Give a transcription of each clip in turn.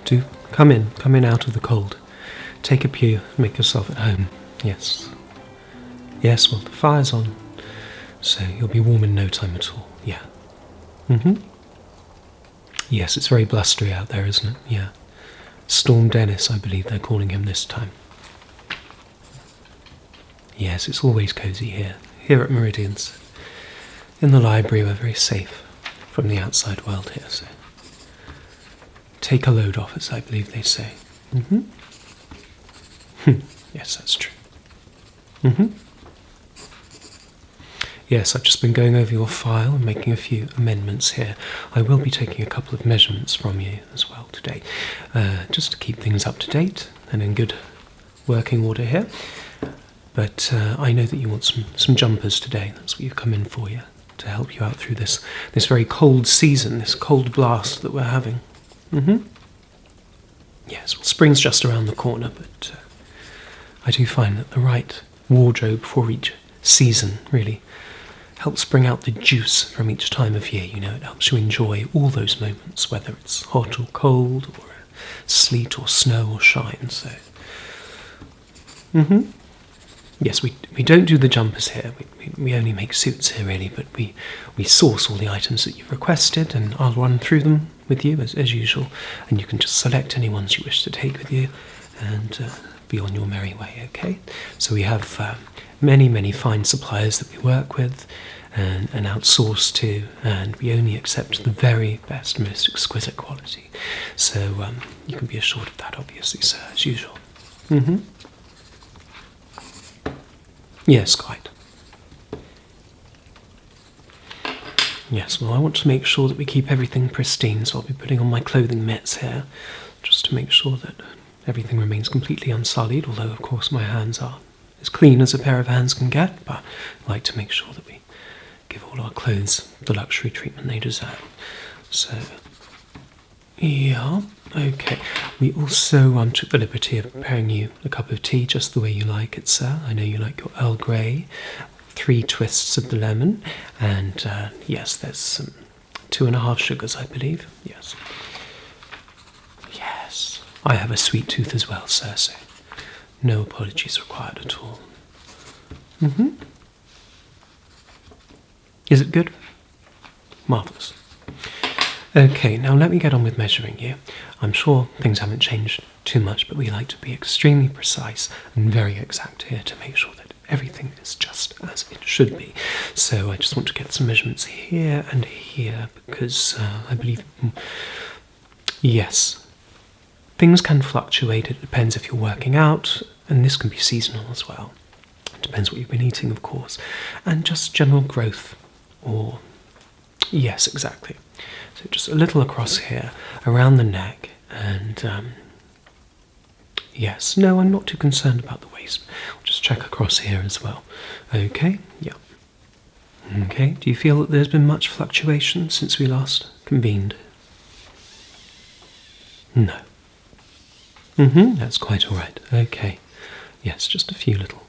Do come in out of the cold. Take a pew, make yourself at home. Yes. Yes, well, the fire's on, so you'll be warm in no time at all. Yeah. Yes, it's very blustery out there, isn't it? Yeah. Storm Dennis, I believe they're calling him this time. Yes, it's always cosy here at Meridians. In the library, we're very safe from the outside world here, so take a load off, as I believe they say. Yes, that's true. Yes, I've just been going over your file and making a few amendments here. I will be taking a couple of measurements from you as well today, just to keep things up to date and in good working order here. But I know that you want some jumpers today. That's what you've come in for, yeah, to help you out through this very cold season, this cold blast that we're having. Yes, well, spring's just around the corner, but I do find that the right wardrobe for each season really helps bring out the juice from each time of year. You know, it helps you enjoy all those moments, whether it's hot or cold, or sleet or snow or shine. So, yes, we don't do the jumpers here. We only make suits here, really. But we source all the items that you've requested, and I'll run through them with you as usual. And you can just select any ones you wish to take with you, and be on your merry way. Okay. So we have many fine suppliers that we work with and outsource to, and we only accept the very best, most exquisite quality. So you can be assured of that, obviously, sir, as usual. Yes, quite. Yes, well, I want to make sure that we keep everything pristine, so I'll be putting on my clothing mitts here, just to make sure that everything remains completely unsullied, although, of course, my hands are as clean as a pair of hands can get, but I like to make sure that we give all our clothes the luxury treatment they deserve. So, yeah, okay. We also took the liberty of preparing you a cup of tea just the way you like it, sir. I know you like your Earl Grey, 3 twists of the lemon, and yes, there's some 2.5 sugars, I believe. Yes. Yes. I have a sweet tooth as well, sir, so no apologies required at all. Is it good? Marvellous. Okay, now let me get on with measuring you. I'm sure things haven't changed too much, but we like to be extremely precise and very exact here to make sure that everything is just as it should be. So I just want to get some measurements here and here, because I believe, yes, things can fluctuate. It depends if you're working out, and this can be seasonal as well. It depends what you've been eating, of course, and just general growth, or yes, exactly. So just a little across here, around the neck, and yes, no, I'm not too concerned about the waist. We'll just check across here as well. Okay, yeah. Okay, do you feel that there's been much fluctuation since we last convened? No. That's quite all right. Okay. Yes, just a few little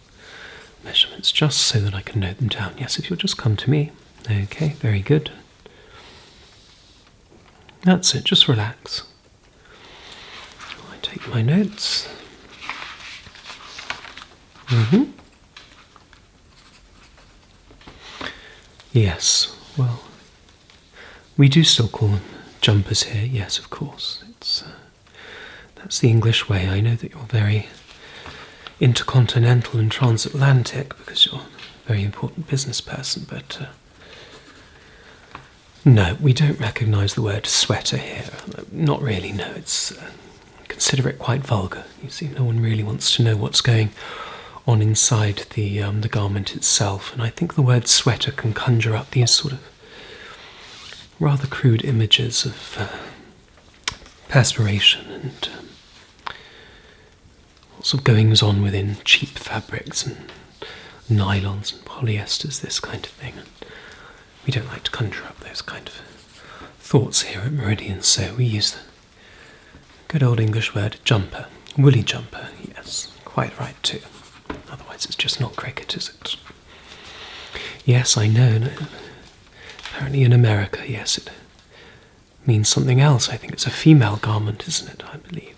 measurements, just so that I can note them down. Yes, if you'll just come to me. Okay, very good. That's it, just relax. I take my notes. Yes, well, we do still call them jumpers here, yes, of course. That's the English way. I know that you're very intercontinental and transatlantic because you're a very important business person, but no, we don't recognise the word sweater here. Not really, no. It's consider it quite vulgar. You see, no one really wants to know what's going on inside the garment itself, and I think the word sweater can conjure up these sort of rather crude images of perspiration and lots of goings on within cheap fabrics and nylons and polyesters, this kind of thing. We don't like to conjure up those kind of thoughts here at Meridian, so we use Good old English word, jumper. Woolly jumper, yes, quite right too. Otherwise it's just not cricket, is it? Yes, I know. No. Apparently in America, yes, it means something else. I think it's a female garment, isn't it, I believe.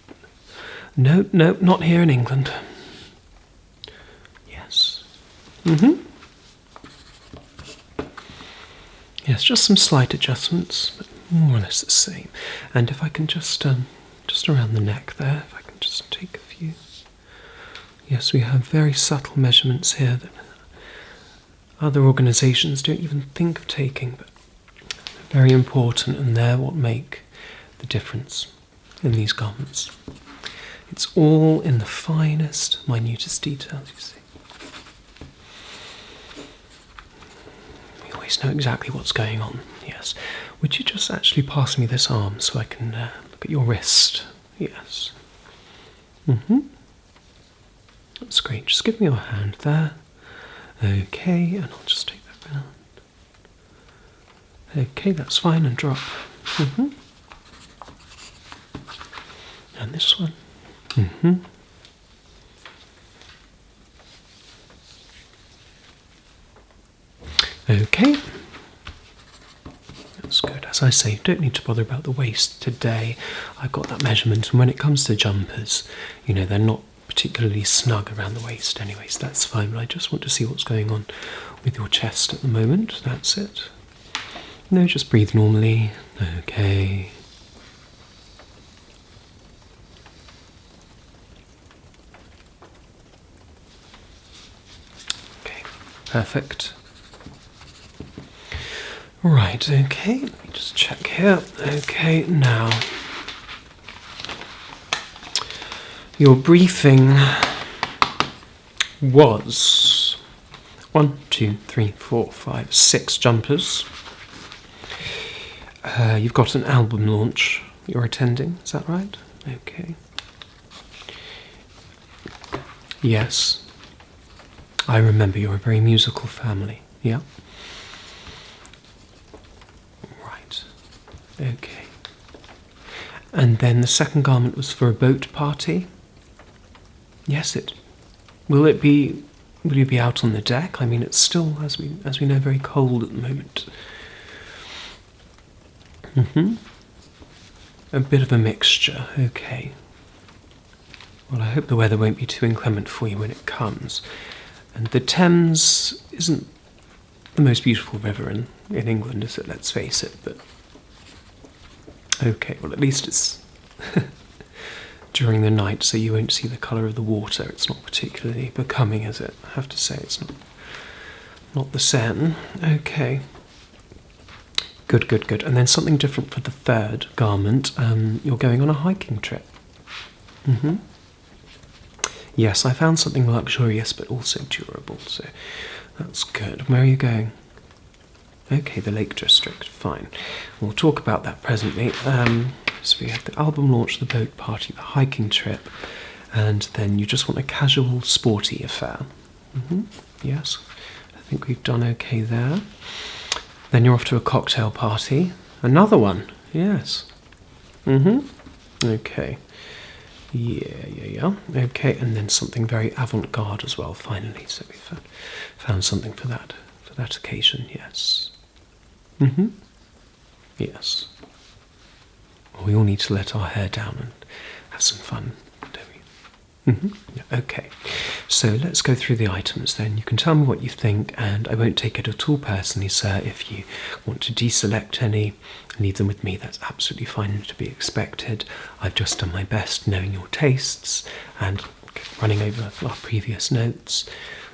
No, no, not here in England. Yes. Yes, just some slight adjustments, but more or less the same. And if I can just around the neck there, if I can just take a few. Yes, we have very subtle measurements here that other organisations don't even think of taking, but they're very important, and they're what make the difference in these garments. It's all in the finest, minutest details, you see. We always know exactly what's going on, yes. Would you just actually pass me this arm so I can look at your wrist? Yes. That's great. Just give me your hand there. Okay, and I'll just take that round. Okay, that's fine, and drop. And this one. Okay. That's good. As I say, don't need to bother about the waist today. I've got that measurement, and when it comes to jumpers, you know, they're not particularly snug around the waist anyway, so that's fine, but I just want to see what's going on with your chest at the moment. That's it. No, just breathe normally. Okay. Okay, perfect. Right, okay, let me just check here. Okay, now, your briefing was 1, 2, 3, 4, 5, 6 jumpers. You've got an album launch you're attending, is that right? Okay. Yes. I remember you're a very musical family, yeah? Right. Okay. And then the second garment was for a boat party? Yes, will you be out on the deck? I mean, it's still, as we know, very cold at the moment. A bit of a mixture, okay. Well, I hope the weather won't be too inclement for you when it comes. And the Thames isn't the most beautiful river in England, is it? Let's face it, but okay, well, at least it's during the night, so you won't see the colour of the water. It's not particularly becoming, is it? I have to say, it's not the Seine. Okay. Good. And then something different for the third garment. You're going on a hiking trip. Yes, I found something luxurious but also durable, so that's good. Where are you going? Okay, the Lake District, fine. We'll talk about that presently. So we have the album launch, the boat party, the hiking trip, and then you just want a casual, sporty affair. Yes, I think we've done okay there. Then you're off to a cocktail party. Another one, yes. Okay. Yeah. Okay, and then something very avant-garde as well, finally. So we've found something for that occasion, yes. Yes. Well, we all need to let our hair down and have some fun, don't we? Yeah, okay. So let's go through the items then. You can tell me what you think, and I won't take it at all personally, sir. If you want to deselect any, leave them with me. That's absolutely fine, to be expected. I've just done my best knowing your tastes and running over our previous notes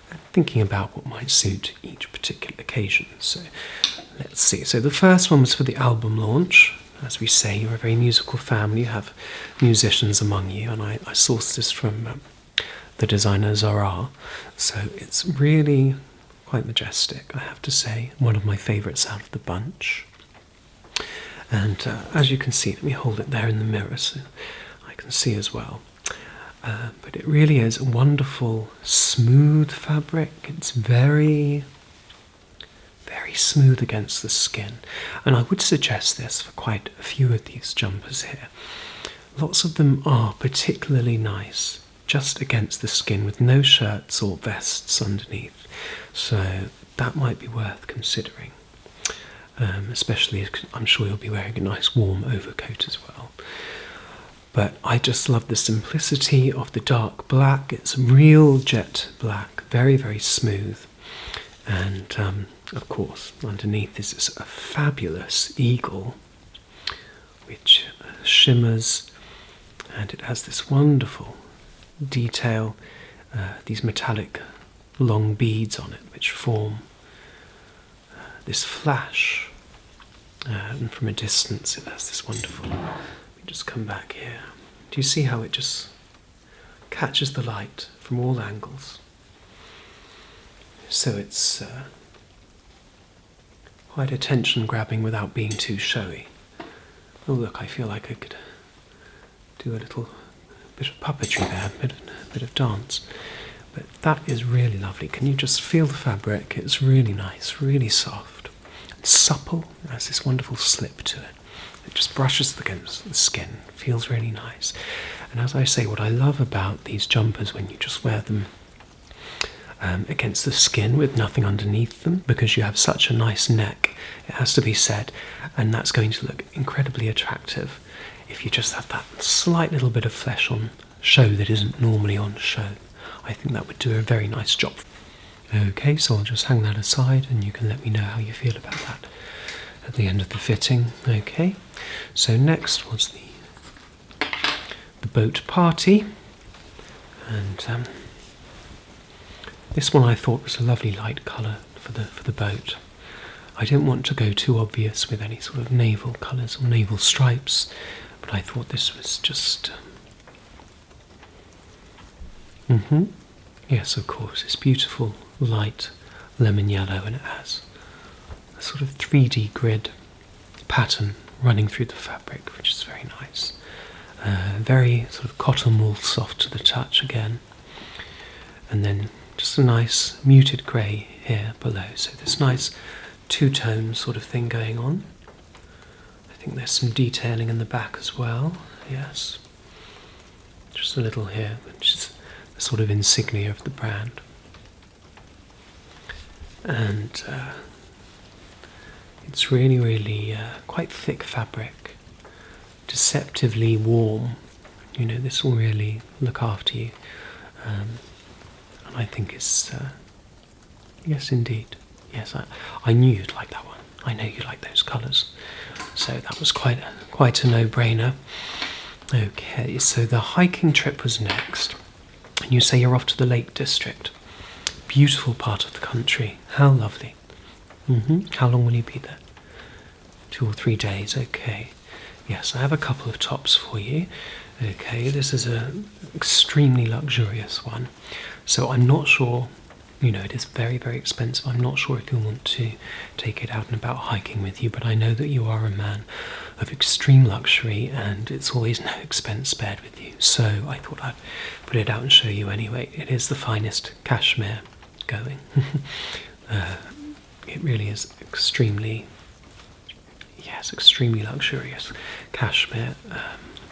and thinking about what might suit each particular occasion. So let's see. So the first one was for the album launch. As we say, you're a very musical family. You have musicians among you, and I sourced this from the designer Zara. So it's really quite majestic, I have to say. One of my favourites out of the bunch. And as you can see, let me hold it there in the mirror so I can see as well. But it really is a wonderful, smooth fabric. It's very, very smooth against the skin. And I would suggest this for quite a few of these jumpers here. lots of them are particularly nice just against the skin with no shirts or vests underneath. So that might be worth considering. Especially as I'm sure you'll be wearing a nice warm overcoat as well. But I just love the simplicity of the dark black. It's real jet black, very, very smooth. And of course, underneath is this a fabulous eagle, which shimmers, and it has this wonderful detail, these metallic long beads on it, which form this flash, and from a distance it has this wonderful, let me just come back here, do you see how it just catches the light from all angles? So it's quite attention grabbing without being too showy. Oh look, I feel like I could do a little bit of puppetry there, a bit of dance. But that is really lovely. Can you just feel the fabric? It's really nice, really soft, and supple. It has this wonderful slip to it. It just brushes against the skin. It feels really nice. And as I say, what I love about these jumpers when you just wear them against the skin with nothing underneath them, because you have such a nice neck, it has to be said, and that's going to look incredibly attractive if you just have that slight little bit of flesh on show that isn't normally on show. I think that would do a very nice job. Okay, so I'll just hang that aside and you can let me know how you feel about that at the end of the fitting. Okay, so next was the boat party, and this one I thought was a lovely light colour for the boat. I don't want to go too obvious with any sort of naval colours or naval stripes, but I thought this was just yes, of course, it's beautiful light lemon yellow, and it has a sort of 3D grid pattern running through the fabric, which is very nice. Very sort of cotton wool, soft to the touch again, and then just a nice muted grey here below, so this nice two-tone sort of thing going on. I think there's some detailing in the back as well, yes, just a little here, which is the sort of insignia of the brand. And it's really, really quite thick fabric, deceptively warm. You know, this will really look after you. And I think it's, yes indeed, yes, I knew you'd like that one. I know you like those colours. So that was quite a no-brainer. Okay, so the hiking trip was next. And you say you're off to the Lake District. Beautiful part of the country. How lovely. How long will you be there? 2 or 3 days, okay. Yes, I have a couple of tops for you. Okay, this is an extremely luxurious one. So I'm not sure, you know, it is very, very expensive. I'm not sure if you'll want to take it out and about hiking with you, but I know that you are a man of extreme luxury and it's always no expense spared with you. So I thought I'd put it out and show you anyway. It is the finest cashmere going. It really is extremely luxurious cashmere,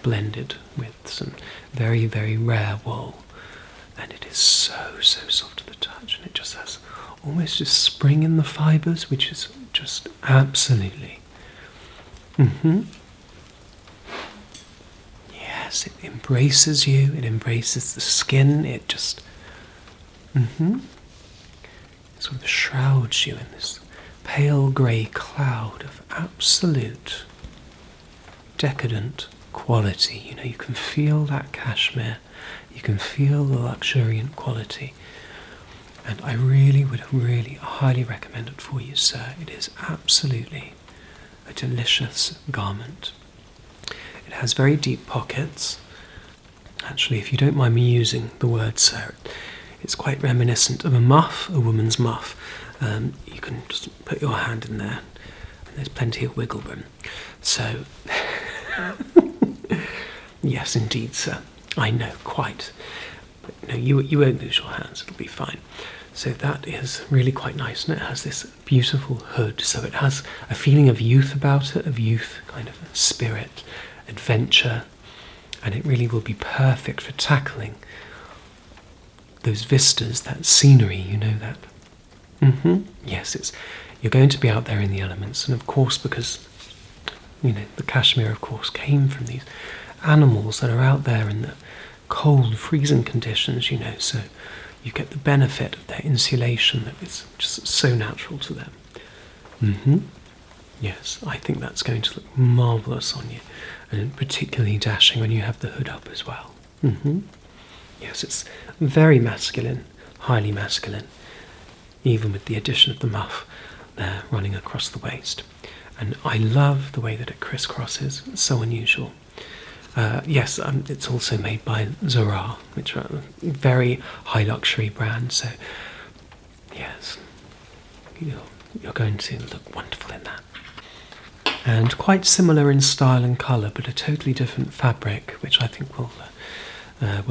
blended with some very, very rare wool, and it is so soft to the touch, and it just has almost a spring in the fibres, which is just absolutely yes, it embraces you, it embraces the skin, it just sort of shrouds you in this pale grey cloud of absolute decadent quality. You know, you can feel that cashmere, you can feel the luxuriant quality, and I really would highly recommend it for you, sir. It is absolutely a delicious garment. It has very deep pockets. Actually, if you don't mind me using the word, sir, it's quite reminiscent of a muff, a woman's muff. You can just put your hand in there and there's plenty of wiggle room. So, yes indeed, sir, I know, quite. But no, you won't lose your hands, it'll be fine. So that is really quite nice, and it has this beautiful hood, so it has a feeling of youth about it, of youth, kind of spirit, adventure, and it really will be perfect for tackling those vistas, that scenery, you know that. Yes, you're going to be out there in the elements, and of course, because the cashmere, of course, came from these animals that are out there in the cold, freezing conditions, so you get the benefit of their insulation that is just so natural to them. Yes, I think that's going to look marvellous on you, and particularly dashing when you have the hood up as well. Yes, it's very masculine, highly masculine, even with the addition of the muff there running across the waist. And I love the way that it crisscrosses. It's so unusual. Yes, it's also made by Zara, which are a very high luxury brand. So, yes, you're going to look wonderful in that. And quite similar in style and colour, but a totally different fabric, which I think will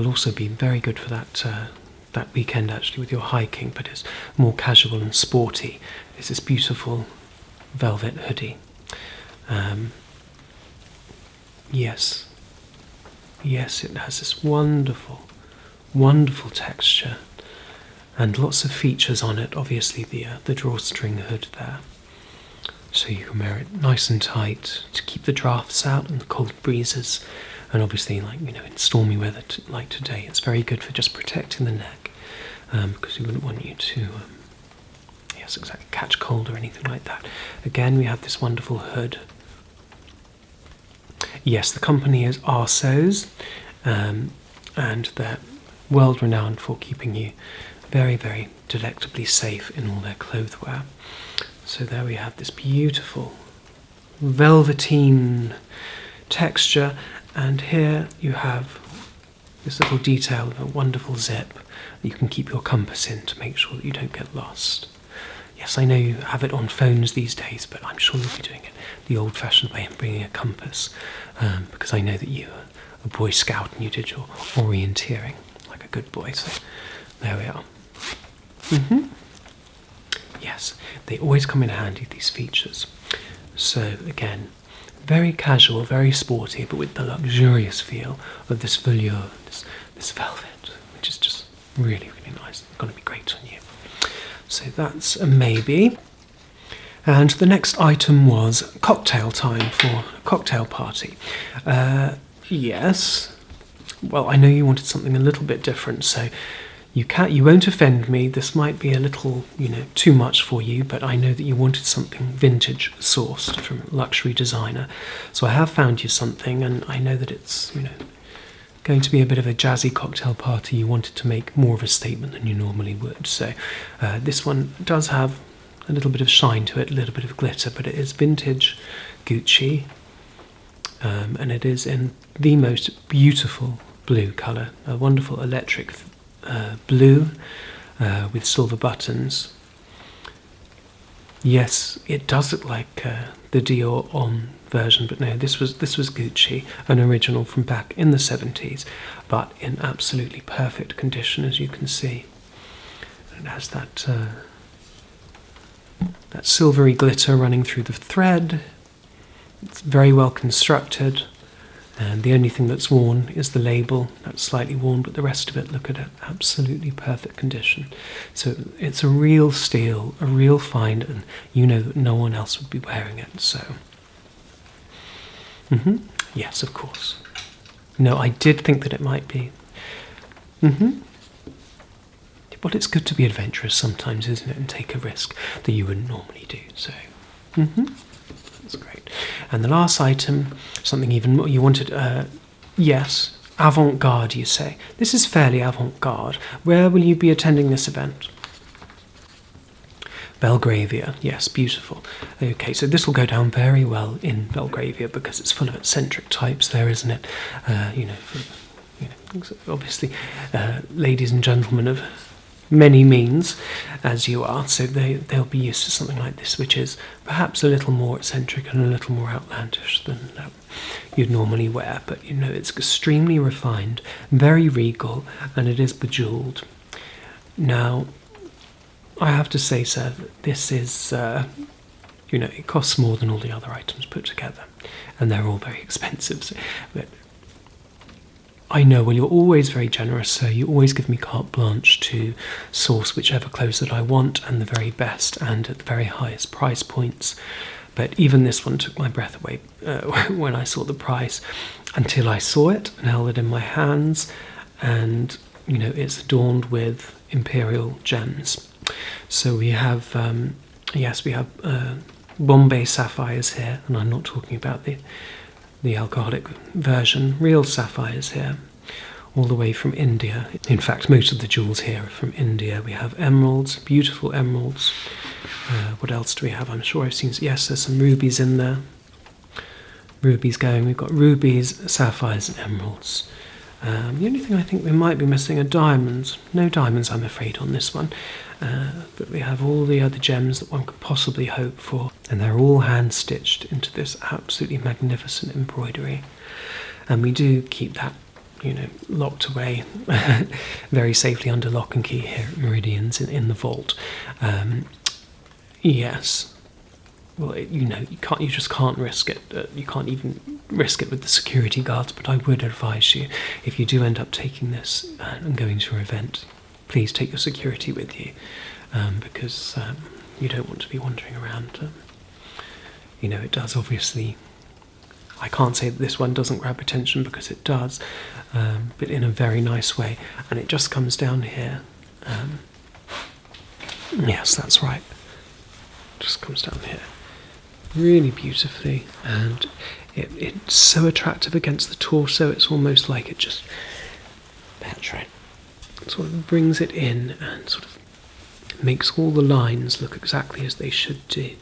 also be very good for that weekend actually with your hiking, but it's more casual and sporty. It's this beautiful velvet hoodie. Yes, it has this wonderful, wonderful texture and lots of features on it. Obviously the drawstring hood there, so you can wear it nice and tight to keep the drafts out and the cold breezes. And obviously, in stormy weather like today, it's very good for just protecting the neck, because we wouldn't want you to catch cold or anything like that. Again, we have this wonderful hood. Yes, the company is Arceau's, and they're world renowned for keeping you very, very delectably safe in all their clothwear. So there we have this beautiful velveteen texture, and here you have this little detail of a wonderful zip that you can keep your compass in to make sure that you don't get lost. Yes, I know you have it on phones these days, but I'm sure you'll be doing it the old-fashioned way and bringing a compass, because I know that you are a Boy Scout and you did your orienteering like a good boy, so there we are. Yes, they always come in handy, these features. So again, very casual, very sporty, but with the luxurious feel of this velour, this velvet, which is just really, really nice. It's going to be great on you. So that's a maybe. And the next item was cocktail time for a cocktail party. Yes. Well, I know you wanted something a little bit different, so you won't offend me. This might be a little, too much for you, but I know that you wanted something vintage sourced from a luxury designer. So I have found you something, and I know that it's, going to be a bit of a jazzy cocktail party. You wanted to make more of a statement than you normally would. So this one does have a little bit of shine to it, a little bit of glitter, but it is vintage Gucci, and it is in the most beautiful blue colour, a wonderful electric blue with silver buttons. Yes, it does look like the Dior Homme version, but no, this was Gucci, an original from back in the 70s, but in absolutely perfect condition, as you can see. It has that silvery glitter running through the thread. It's very well constructed, and the only thing that's worn is the label. That's slightly worn, but the rest of it, look at it, absolutely perfect condition. So it's a real steal, a real find, and you know that no one else would be wearing it. So, yes, of course. No, I did think that it might be. Well, it's good to be adventurous sometimes, isn't it, and take a risk that you wouldn't normally do. So, that's great. And the last item, something even more, you wanted, yes, avant-garde, you say. This is fairly avant-garde. Where will you be attending this event? Belgravia, yes, beautiful. Okay, so this will go down very well in Belgravia because it's full of eccentric types there, isn't it? Obviously, ladies and gentlemen of many means, as you are, so they'll be used to something like this, which is perhaps a little more eccentric and a little more outlandish than you'd normally wear, but it's extremely refined, very regal, and it is bejewelled. Now, I have to say, sir, that this is, it costs more than all the other items put together, and they're all very expensive, but I know, well, you're always very generous, so you always give me carte blanche to source whichever clothes that I want, and the very best and at the very highest price points. But even this one took my breath away when I saw the price, until I saw it and held it in my hands, and it's adorned with imperial gems. So we have, we have Bombay sapphires here, and I'm not talking about the alcoholic version, real sapphires here, all the way from India. In fact, most of the jewels here are from India. We have emeralds, beautiful emeralds. What else do we have? I'm sure I've seen, yes, there's some rubies in there. Rubies going. We've got rubies, sapphires and emeralds. The only thing I think we might be missing are diamonds. No diamonds, I'm afraid, on this one. But we have all the other gems that one could possibly hope for. And they're all hand-stitched into this absolutely magnificent embroidery. And we do keep that, locked away very safely under lock and key here at Meridians in the vault. Yes. Well, you just can't risk it. You can't even risk it with the security guards, but I would advise you, if you do end up taking this and going to an event, please take your security with you, because you don't want to be wandering around. It does, obviously. I can't say that this one doesn't grab attention, because it does, but in a very nice way, and it just comes down here. Yes, that's right. Just comes down here. Really beautifully, and it's so attractive against the torso. It's almost like it just sort of brings it in and sort of makes all the lines look exactly as they should do.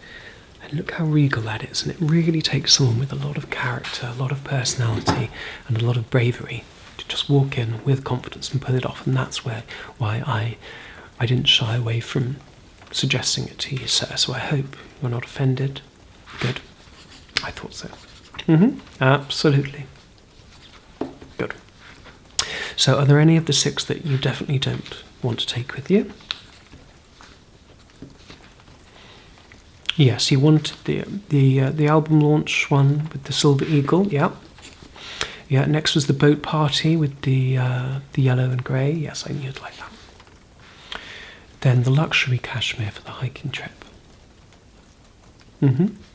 And look how regal that is, and it really takes someone with a lot of character, a lot of personality and a lot of bravery to just walk in with confidence and pull it off. And that's why I didn't shy away from suggesting it to you, sir, so I hope you're not offended. Good. I thought so. Absolutely. Good. So are there any of the 6 that you definitely don't want to take with you? Yes, you wanted the album launch one with the silver eagle, yeah. Yeah, next was the boat party with the yellow and grey. Yes, I knew you'd like that. Then the luxury cashmere for the hiking trip.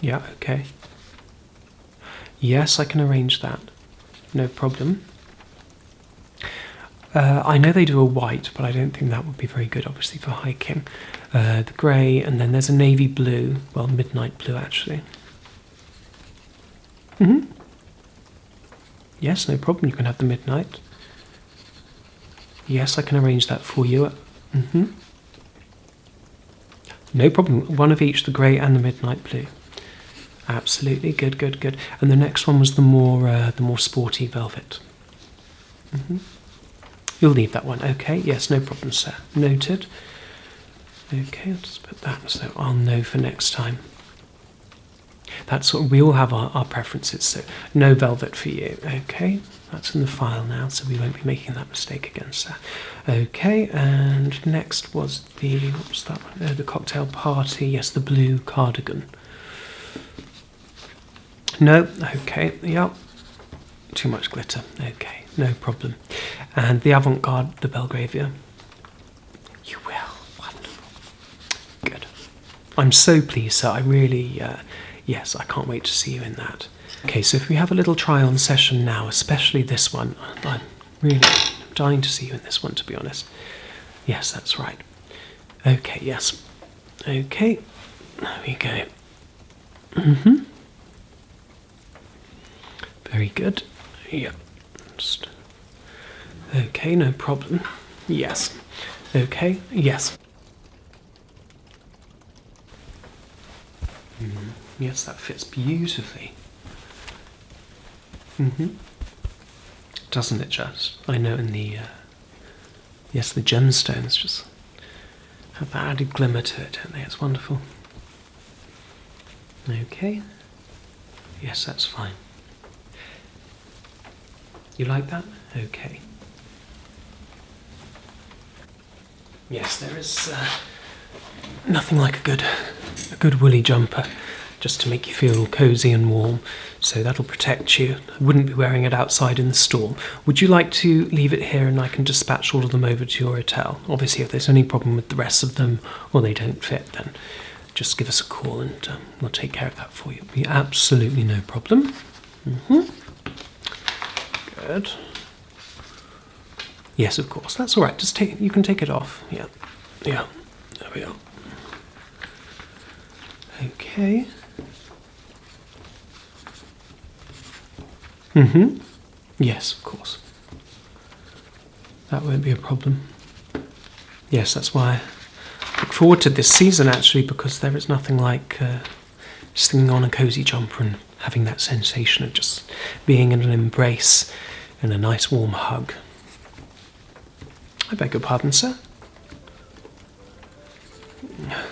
Yeah, okay. Yes, I can arrange that. No problem. I know they do a white, but I don't think that would be very good, obviously, for hiking. The grey, and then there's a navy blue. Well, midnight blue, actually. Yes, no problem. You can have the midnight. Yes, I can arrange that for you. No problem. One of each, the grey and the midnight blue. Absolutely. Good, good, good. And the next one was the more sporty velvet. You'll leave that one. Okay. Yes, no problem, sir. Noted. Okay, I'll just put that so I'll know for next time. That's what we all have our preferences, so no velvet for you. Okay, that's in the file now, so we won't be making that mistake again, sir. Okay, and next was what was that one? The cocktail party. Yes, the blue cardigan. No, okay, yep. Too much glitter. Okay, no problem. And the avant-garde, the Belgravia. You will. Wonderful. Good. I'm so pleased, sir. I really, yes, I can't wait to see you in that. Okay, so if we have a little try-on session now, especially this one, I'm really dying to see you in this one, to be honest. Yes, that's right. Okay, yes. Okay, there we go. Very good. Yeah. Just. Okay, no problem. Yes. Okay, yes. Yes, that fits beautifully. Doesn't it just? I know in the, yes, the gemstones just have that added glimmer to it, don't they? It's wonderful. Okay. Yes, that's fine. You like that? Okay. Yes, there is nothing like a good woolly jumper just to make you feel cosy and warm. So that'll protect you. I wouldn't be wearing it outside in the storm. Would you like to leave it here and I can dispatch all of them over to your hotel? Obviously, if there's any problem with the rest of them or they don't fit, then just give us a call and we'll take care of that for you. It'll be absolutely no problem. Good. Yes, of course. That's all right. Just you can take it off. Yeah. There we are. Okay. Yes, of course. That won't be a problem. Yes, that's why I look forward to this season, actually, because there is nothing like sitting on a cosy jumper and having that sensation of just being in an embrace and a nice warm hug. I beg your pardon, sir?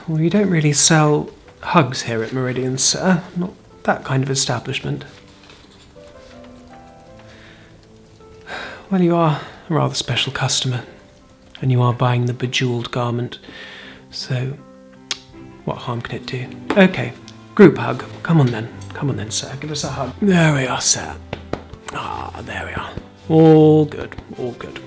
Well, you don't really sell hugs here at Meridians, sir. Not that kind of establishment. Well, you are a rather special customer, and you are buying the bejeweled garment, so what harm can it do? Okay, group hug. Come on then, sir. Give us a hug. There we are, sir. Ah, there we are. All good, all good.